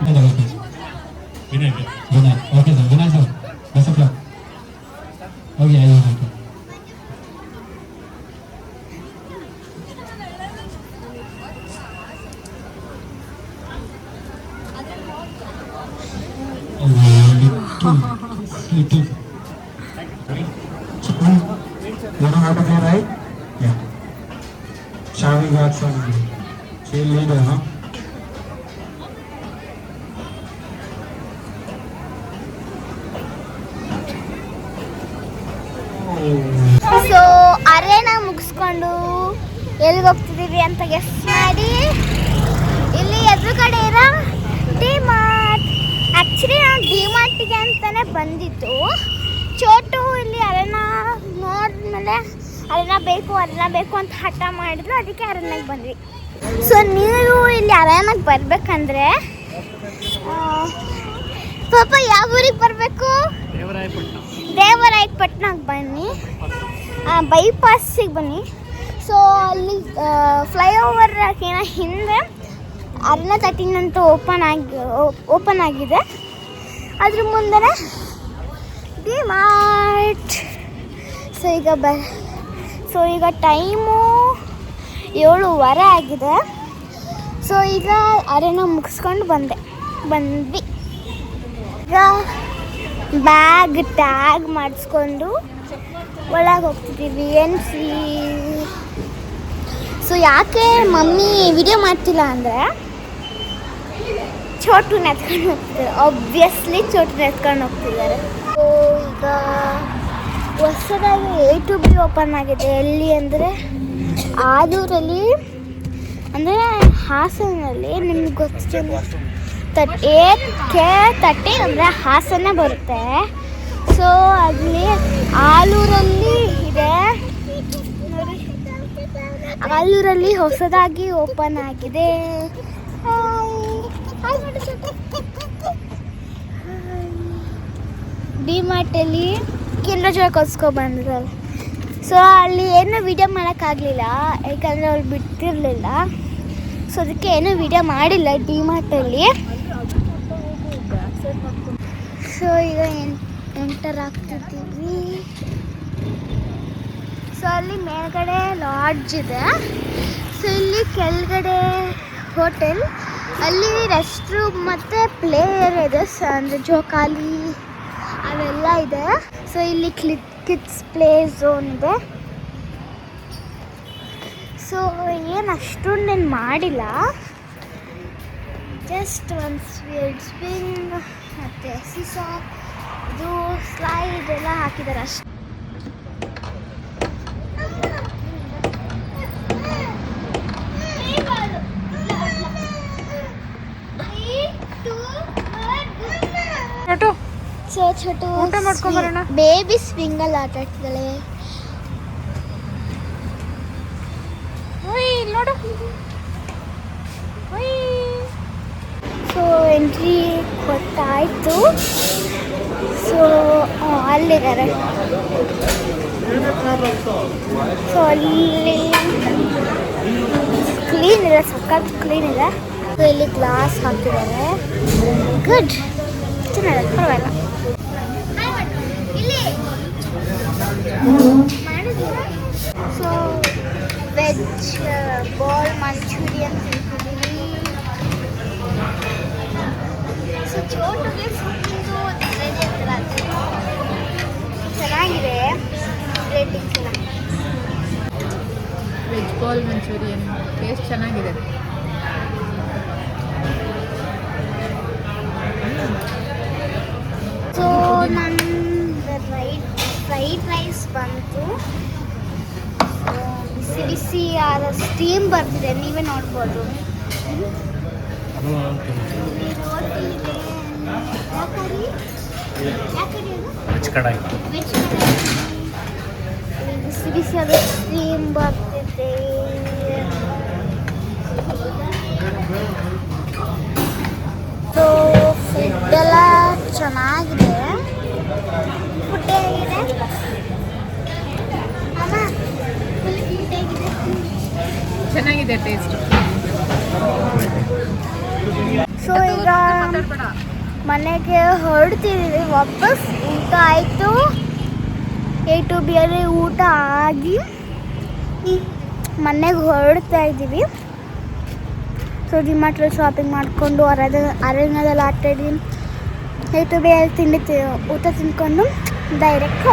Vinay okay sir Vinay sir best of luck okay I okay You know how to play, right? Yeah. Shavi got some cheerleader, huh? So arena ಮುಗಿಸ್ಕೊಂಡು ಎಲ್ಲಿಗೆ ಹೋಗ್ತಿದ್ದೀವಿ ಅಂತ guess ಮಾಡಿ. ಇಲ್ಲಿ ಎದುರುಗಡೆ ಇರೋ DMart. Actually ನಾವು ಡಿಮಾರ್ಟಿಗೆ ಅಂತಲೇ ಬಂದಿತ್ತು. ಚೋಟು ಇಲ್ಲಿ ಅರೇನಾ ನೋಡಿದ್ಮೇಲೆ ಅರೇನಾ ಬೇಕು ಅಂತ ಹಠ ಮಾಡಿದ್ರು, ಅದಕ್ಕೆ ಅರೇನಾಗೆ ಬಂದ್ವಿ. ಸೊ ನೀವು ಇಲ್ಲಿ ಅರೇನಾಗೆ ಬರಬೇಕಂದ್ರೆ ಪಾಪ ಯಾವ ಊರಿಗೆ ಬರಬೇಕು? ದೇವರಾಯಪಟ್ಟಣಕ್ಕೆ ಬನ್ನಿ, ಬೈಪಾಸಿಗೆ ಬನ್ನಿ. ಸೊ ಅಲ್ಲಿ ಫ್ಲೈಓವರ್ ಏನೋ ಹಿಂದೆ ಅರೇನಾ 13 ಅಂತೂ ಓಪನ್ ಆಗಿದೆ. ಅದ್ರ ಮುಂದೆ ಡಿಮಾರ್ಟ್. ಸೊ ಈಗ ಟೈಮು 7:15 ಆಗಿದೆ. ಸೊ ಈಗ ಅರೇನಾ ಮುಗಿಸ್ಕೊಂಡು ಬಂದ್ವಿ. ಈಗ ಬ್ಯಾಗ್ ಟ್ಯಾಗ್ ಮಾಡಿಸ್ಕೊಂಡು ಒಳಗೆ ಹೋಗ್ತಿದ್ದೀವಿ. ಸೊ ಯಾಕೆ ಮಮ್ಮಿ ವಿಡಿಯೋ ಮಾಡ್ತಿಲ್ಲ ಅಂದರೆ ಚೋಟುನ ಎತ್ಕೊಂಡು ಹೋಗ್ತಿದ್ದಾರೆ. ಆಬ್ವಿಯಸ್ಲಿ ಚೋಟುನ ಎತ್ಕೊಂಡು ಹೋಗ್ತಿದ್ದಾರೆ. ಸೊ ಈಗ ಹೊಸದಾಗಿ A2B ಓಪನ್ ಆಗಿದೆ. ಎಲ್ಲಿ ಅಂದರೆ ಆದೂರಲ್ಲಿ, ಅಂದರೆ ಹಾಸನಲ್ಲಿ. ನಿಮ್ಗೆ ಗೊತ್ತಿಲ್ಲ, A30 ಅಂದರೆ ಹಾಸನ ಬರುತ್ತೆ. ಸೊ ಅಲ್ಲಿ ಆಲೂರಲ್ಲಿ ಇದೆ ನೋಡಿ, ಆಲೂರಲ್ಲಿ ಹೊಸದಾಗಿ ಓಪನ್ ಆಗಿದೆ. ಡಿಮಾರ್ಟಲ್ಲಿ ಕಿಂಡರ್ ಜಾಯ್ ಕೊಡ್ಸ್ಕೊಬಂದಿದ್ದಾರೆ. ಸೊ ಅಲ್ಲಿ ಏನೂ ವಿಡಿಯೋ ಮಾಡೋಕ್ಕಾಗಲಿಲ್ಲ, ಯಾಕಂದರೆ ಅವ್ರು ಬಿಟ್ಟಿರಲಿಲ್ಲ. ಸೊ ಅದಕ್ಕೆ ಏನೂ ವಿಡಿಯೋ ಮಾಡಿಲ್ಲ ಡಿಮಾರ್ಟಲ್ಲಿ. ಸೊ ಈಗ ಎಂಟರ್ ಆಗ್ತಿದ್ದೀವಿ. ಸೊ ಅಲ್ಲಿ ಮೇಲ್ಗಡೆ ಲಾಡ್ಜ್ ಇದೆ. ಸೊ ಇಲ್ಲಿ ಕೆಳಗಡೆ ಹೋಟೆಲ್, ಅಲ್ಲಿ ರೆಸ್ಟ್ ರೂಮ್ ಮತ್ತು ಪ್ಲೇ ಏರಿಯಾ ಇದೆ, ಅಂದರೆ ಜೋಕಾಲಿ ಅವೆಲ್ಲ ಇದೆ. ಸೊ ಇಲ್ಲಿ ಕಿಡ್ಸ್ ಪ್ಲೇ ಝೋನ್ ಇದೆ. ಸೊ ಏನು ಅಷ್ಟೊಂದೇನು ಮಾಡಿಲ್ಲ, ಜಸ್ಟ್ ಒಂದು ಸ್ವಿಂಗ್ ಮತ್ತು ಸಿಸಾ, ಇದು ಸ್ಲೈಡ್ ಎಲ್ಲ ಹಾಕಿದ್ದಾರೆ ಅಷ್ಟೇ. ಛೋಟು ಬೇಬಿ ಸ್ವಿಂಗಲ್ಲಿ ಆಟ ಆಡ್ತಿದ್ದಾಳೆ ನೋಡು. ಸೊ ಎಂಟ್ರಿ ಗೊತ್ತಾಯಿತು. ಸೊ ಅಲ್ಲಿದ್ದಾರೆ. ಸೊ ಅಲ್ಲಿ ಕ್ಲೀನ್ ಇದೆ, ಸಖತ್ ಕ್ಲೀನ್ ಇದೆ. ಸೊ ಇಲ್ಲಿ ಗ್ಲಾಸ್ ಹಾಕಿದ್ದಾರೆ. ಗುಡ್, ಚೆನ್ನಾಗಿದೆ, ಪರವಾಗಿಲ್ಲ. ಸೊ ವೆಜ್ ಬಾಲ್ ಮಂಚೂರಿಯನ್ ತಿಂತಿದ್ದೀವಿ. ಸೊ ಚೋಟುಗೆ ಫುಡ್ಡು ರೆಡಿ ಆಗ್ತಲ್ಲ, ಚೆನ್ನಾಗಿದೆ. Rating veg ball Manchurian taste ಚೆನ್ನಾಗಿದೆ. ಸೊ ನನ್ನ ಫ್ರೈಡ್ ರೈಸ್ ಬಂತು. ಬಿಸಿ ಬಿಸಿ ಆದ ಸ್ಟೀಮ್ ಬರ್ತಿದೆ, ನೀವೇ ನೋಡ್ಬೋದು. ವೆಜ್ ಕಡಾಯಿ ಬಿಸಿ ಬಿಸಿಯಾದ ಸ್ಟೀಮ್ ಬರ್ತಿದೆ. ಸೊ ಫುಡ್ಡೆಲ್ಲ ಚೆನ್ನಾಗಿದೆ. ಫುಡ್ ಹೇಗಿದೆ ಅಮ್ಮ? ಫುಲ್ ಫುಡ್ ಹೇಗಿದೆ? ಚೆನ್ನಾಗಿದೆ ಟೇಸ್ಟ್. ಸೊ ಈಗ ಮನೆಗೆ ಹೊರಡ್ತಿದ್ದೀವಿ ವಾಪಸ್. ಊಟ ಆಯಿತು, A to B ಅಲ್ಲಿ ಊಟ ಆಗಿ ಮನೆಗೆ ಹೊರಡ್ತಾ ಇದ್ದೀವಿ. ಸೊ ಡಿಮಾರ್ಟಲ್ಲಿ ಶಾಪಿಂಗ್ ಮಾಡಿಕೊಂಡು ಅರಣ್ಯದಲ್ಲಿ ಆಟಾಡಿ A to B ಅಲ್ಲಿ ಊಟ ತಿಂದ್ಕೊಂಡು ಡೈರೆಕ್ಟ್